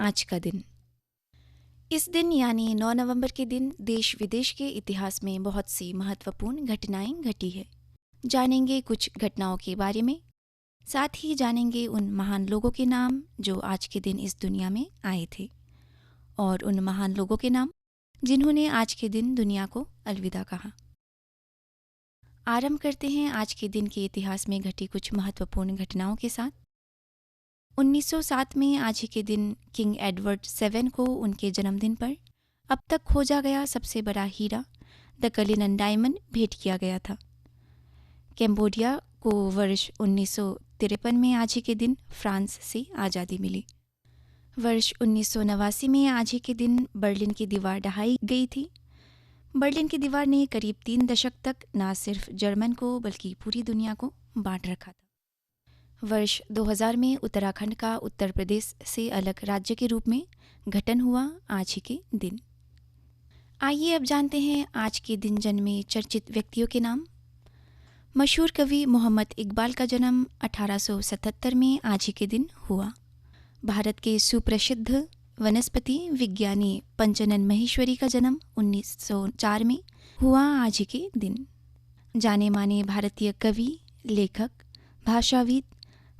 आज का दिन। इस दिन यानी 9 नवंबर के दिन देश विदेश के इतिहास में बहुत सी महत्वपूर्ण घटनाएं घटी है। जानेंगे कुछ घटनाओं के बारे में, साथ ही जानेंगे उन महान लोगों के नाम जो आज के दिन इस दुनिया में आए थे और उन महान लोगों के नाम जिन्होंने आज के दिन दुनिया को अलविदा कहा। आरंभ करते हैं आज के दिन के इतिहास में घटी कुछ महत्वपूर्ण घटनाओं के साथ। 1907 में आज ही के दिन किंग एडवर्ड 7 को उनके जन्मदिन पर अब तक खोजा गया सबसे बड़ा हीरा द कलिनन डायमंड भेंट किया गया था। कैम्बोडिया को वर्ष 1953 में आज ही के दिन फ्रांस से आज़ादी मिली। वर्ष 1989 में आज ही के दिन बर्लिन की दीवार ढहाई गई थी। बर्लिन की दीवार ने करीब 3 दशक तक न सिर्फ जर्मन को बल्कि पूरी दुनिया को बांट रखा था। वर्ष 2000 में उत्तराखंड का उत्तर प्रदेश से अलग राज्य के रूप में गठन हुआ आज ही के दिन। आइए अब जानते हैं आज के दिन जन्मे चर्चित व्यक्तियों के नाम। मशहूर कवि मोहम्मद इकबाल का जन्म 1877 में आज ही के दिन हुआ। भारत के सुप्रसिद्ध वनस्पति विज्ञानी पंचनन महेश्वरी का जन्म 1904 में हुआ आज ही के दिन। जाने माने भारतीय कवि, लेखक, भाषाविद,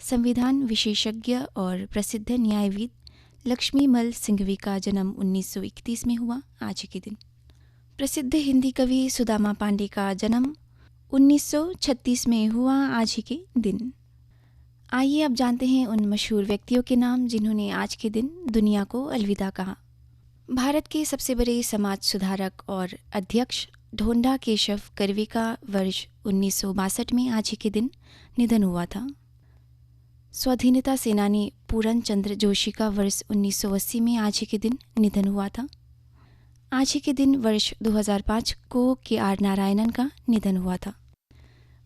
संविधान विशेषज्ञ और प्रसिद्ध न्यायविद लक्ष्मीमल सिंघवी का जन्म 1931 में हुआ आज ही के दिन। प्रसिद्ध हिंदी कवि सुदामा पांडे का जन्म 1936 में हुआ आज ही के दिन। आइए अब जानते हैं उन मशहूर व्यक्तियों के नाम जिन्होंने आज के दिन दुनिया को अलविदा कहा। भारत के सबसे बड़े समाज सुधारक और अध्यक्ष ढोंडा केशव कर्वे का वर्ष 1962 में आज ही के दिन निधन हुआ था। स्वाधीनता सेनानी पूरन चंद्र जोशी का वर्ष 1980 में आज ही के दिन निधन हुआ था। आज ही के दिन वर्ष 2005 को KR नारायणन का निधन हुआ था।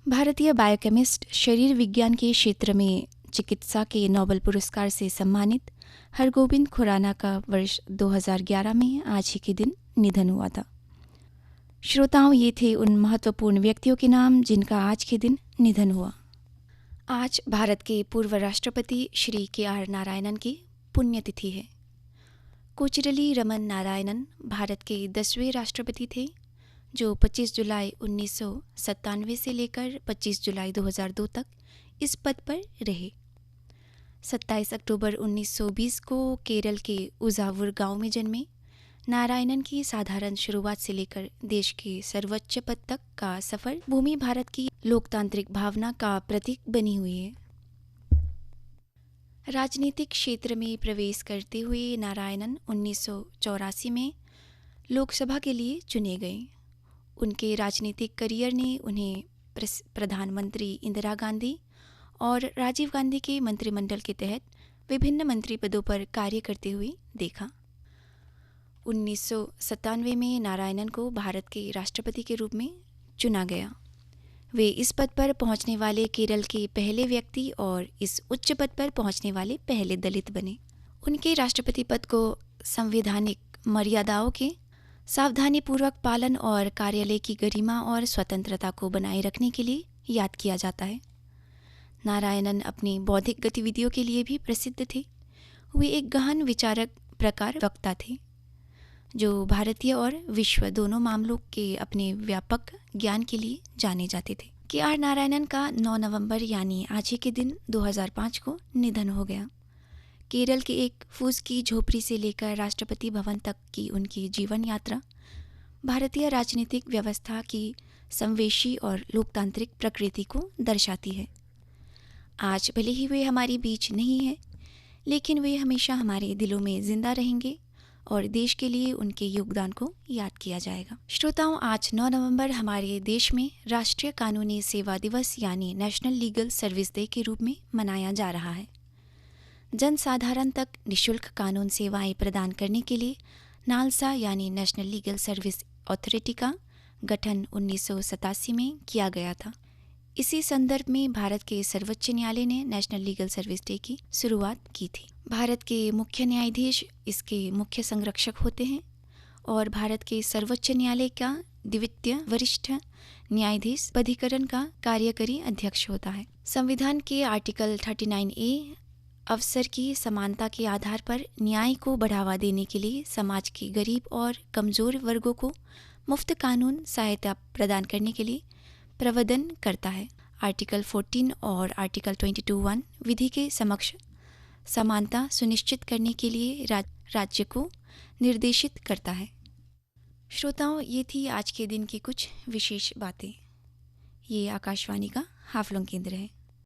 भारतीय बायोकेमिस्ट, शरीर विज्ञान के क्षेत्र में चिकित्सा के नोबेल पुरस्कार से सम्मानित हरगोबिंद खुराना का वर्ष 2011 में आज ही के दिन निधन हुआ था। श्रोताओं, ये थे उन महत्वपूर्ण व्यक्तियों के नाम जिनका आज के दिन निधन हुआ। आज भारत के पूर्व राष्ट्रपति श्री KR नारायणन की पुण्यतिथि है। कोचुरली रमन नारायणन भारत के 10वें राष्ट्रपति थे जो 25 जुलाई 1997 से लेकर 25 जुलाई 2002 तक इस पद पर रहे। 27 अक्टूबर 1920 को केरल के उजावुर गांव में जन्मे नारायणन की साधारण शुरुआत से लेकर देश के सर्वोच्च पद तक का सफर भूमि भारत की लोकतांत्रिक भावना का प्रतीक बनी हुई है। राजनीतिक क्षेत्र में प्रवेश करते हुए नारायणन 1984 में लोकसभा के लिए चुने गए। उनके राजनीतिक करियर ने उन्हें प्रधानमंत्री इंदिरा गांधी और राजीव गांधी के मंत्रिमंडल के तहत विभिन्न मंत्री पदों पर कार्य करते हुए देखा। 1997 में नारायणन को भारत के राष्ट्रपति के रूप में चुना गया। वे इस पद पर पहुंचने वाले केरल के पहले व्यक्ति और इस उच्च पद पर पहुंचने वाले पहले दलित बने। उनके राष्ट्रपति पद को संवैधानिक मर्यादाओं के सावधानीपूर्वक पालन और कार्यालय की गरिमा और स्वतंत्रता को बनाए रखने के लिए याद किया जाता है। नारायणन अपनी बौद्धिक गतिविधियों के लिए भी प्रसिद्ध थे। वे एक गहन विचारक प्रकार वक्ता थे जो भारतीय और विश्व दोनों मामलों के अपने व्यापक ज्ञान के लिए जाने जाते थे। KR नारायणन का 9 नवंबर यानी आज ही के दिन 2005 को निधन हो गया। केरल के एक फूस की झोपड़ी से लेकर राष्ट्रपति भवन तक की उनकी जीवन यात्रा भारतीय राजनीतिक व्यवस्था की संवेशी और लोकतांत्रिक प्रकृति को दर्शाती है। आज भले ही वे हमारे बीच नहीं है, लेकिन वे हमेशा हमारे दिलों में जिंदा रहेंगे और देश के लिए उनके योगदान को याद किया जाएगा। श्रोताओं, आज 9 नवंबर हमारे देश में राष्ट्रीय कानूनी सेवा दिवस यानी नेशनल लीगल सर्विस डे के रूप में मनाया जा रहा है। जनसाधारण तक निःशुल्क कानून सेवाएं प्रदान करने के लिए नालसा यानी नेशनल लीगल सर्विस अथॉरिटी का गठन 1987 में किया गया था। इसी संदर्भ में भारत के सर्वोच्च न्यायालय ने नेशनल लीगल सर्विस डे की शुरुआत की थी। भारत के मुख्य न्यायाधीश इसके मुख्य संरक्षक होते हैं और भारत के सर्वोच्च न्यायालय का द्वितीय वरिष्ठ न्यायाधीश पदाधिकरण का कार्यकारी अध्यक्ष होता है। संविधान के आर्टिकल 39A अवसर की समानता के आधार पर न्याय को बढ़ावा देने के लिए समाज के गरीब और कमज़ोर वर्गों को मुफ्त कानून सहायता प्रदान करने के लिए प्रावधान करता है। आर्टिकल 14 और आर्टिकल 22(1) विधि के समक्ष समानता सुनिश्चित करने के लिए राज्य को निर्देशित करता है। श्रोताओं, ये थी आज के दिन की कुछ विशेष बातें। ये आकाशवाणी का हाफलंग केंद्र है।